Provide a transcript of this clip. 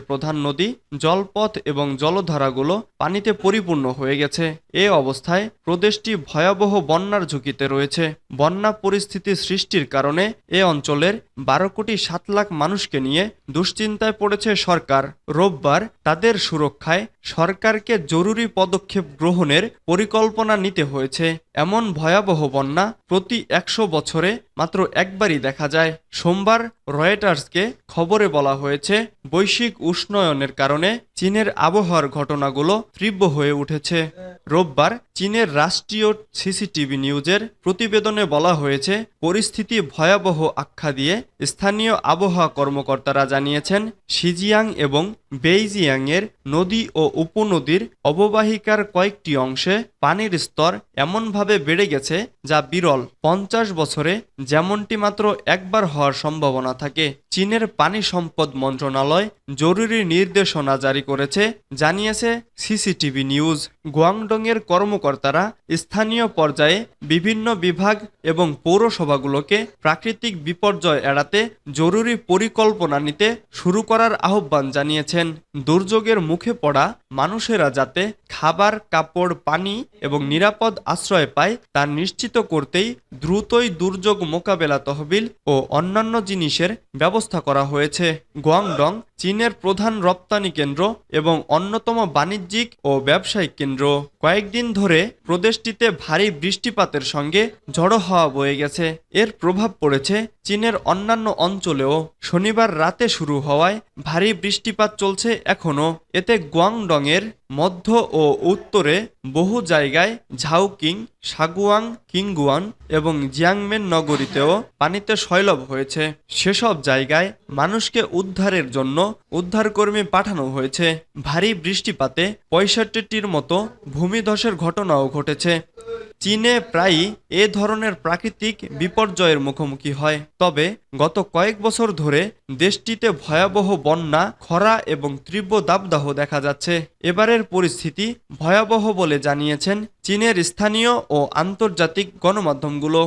প্রধান নদী, জলপথ এবং জলধারাগুলো পানিতে পরিপূর্ণ হয়ে গেছে। এ অবস্থায় প্রদেশটি ভয়াবহ বন্যার ঝুঁকিতে রয়েছে। বন্যা পরিস্থিতি সৃষ্টির কারণে এ অঞ্চলের 12,07,00,000 মানুষকে নিয়ে দুশ্চিন্তায় পড়েছে সরকার। রোববার তাদের সুরক্ষায় সরকারকে জরুরি পদক্ষেপ গ্রহণের পরিকল্পনা নিতে হয়েছে। এমন ভয়াবহ বন্যা প্রতি 100 বছরে মাত্র একবারই দেখা যায়। সোমবার রয়টার্সকে খবরে বলা হয়েছে, বৈশ্বিক উষ্ণায়নের কারণে চীনের আবহাওয়ার ঘটনাগুলো তীব্র হয়ে উঠেছে। রোববার চীনের রাষ্ট্রীয় সিসিটিভি নিউজের প্রতিবেদনে বলা হয়েছে, পরিস্থিতি ভয়াবহ আখ্যা দিয়ে স্থানীয় আবহাওয়া কর্মকর্তারা জানিয়েছেন, শিজিয়াং এবং বেইজিয়াংয়ের নদী ও উপনদীর অববাহিকার কয়েকটি অংশে পানির স্তর এমনভাবে বেড়ে গেছে যা বিরল। 50 বছরে যেমনটি মাত্র একবার হওয়ার সম্ভাবনা থাকে। চীনের পানি সম্পদ মন্ত্রণালয় জরুরি নির্দেশনা জারি করেছে, জানিয়েছে সিসিটিভি নিউজ। গুয়াংডংয়ের কর্মকর্তারা স্থানীয় পর্যায়ে বিভিন্ন বিভাগ এবং পৌরসভাগুলোকে প্রাকৃতিক বিপর্যয় এড়াতে জরুরি পরিকল্পনা নিতে শুরু করার আহ্বান জানিয়েছেন। দুর্যোগের মুখে পড়া মানুষেরা যাতে খাবার, কাপড়, পানি এবং নিরাপদ আশ্রয় পায় তা নিশ্চিত করতেই দ্রুতই দুর্যোগ মোকাবেলা তহবিল ও অন্যান্য জিনিসের ব্যবস্থা করা হয়েছে। গুয়াংডং চীনের প্রধান রপ্তানি কেন্দ্র এবং অন্যতম বাণিজ্যিক ও ব্যবসায়িক কেন্দ্র। কয়েকদিন ধরে প্রদেশটিতে ভারী বৃষ্টিপাতের সঙ্গে ঝড়ো হাওয়া বয়ে গেছে। এর প্রভাব পড়েছে চীনের অন্যান্য অঞ্চলেও। শনিবার রাতে শুরু হওয়ায় ভারী বৃষ্টিপাত চলছে এখনও। এতে গুয়াংডংয়ের মধ্য ও উত্তরে বহু জায়গায় ঝাওকিং, সাগুয়াং, কিংগুয়ান এবং জিয়াংমেন নগরীতেও পানিতে সয়লাব হয়েছে। সেসব জায়গায় মানুষকে উদ্ধারের জন্য উদ্ধারকর্মী পাঠানো হয়েছে। ভারী বৃষ্টিপাতে 65টির মতো ভূমিধসের ঘটনাও ঘটেছে। চীনে প্রায়ই এ ধরনের প্রাকৃতিক বিপর্যয়ের মুখোমুখি হয়, তবে গত কয়েক বছর ধরে দেশটিতে ভয়াবহ বন্যা, খরা এবং তীব্র দাবদাহ দেখা যাচ্ছে। এবারের পরিস্থিতি ভয়াবহ বলে জানিয়েছেন চীনের স্থানীয় ও আন্তর্জাতিক গণমাধ্যমগুলো।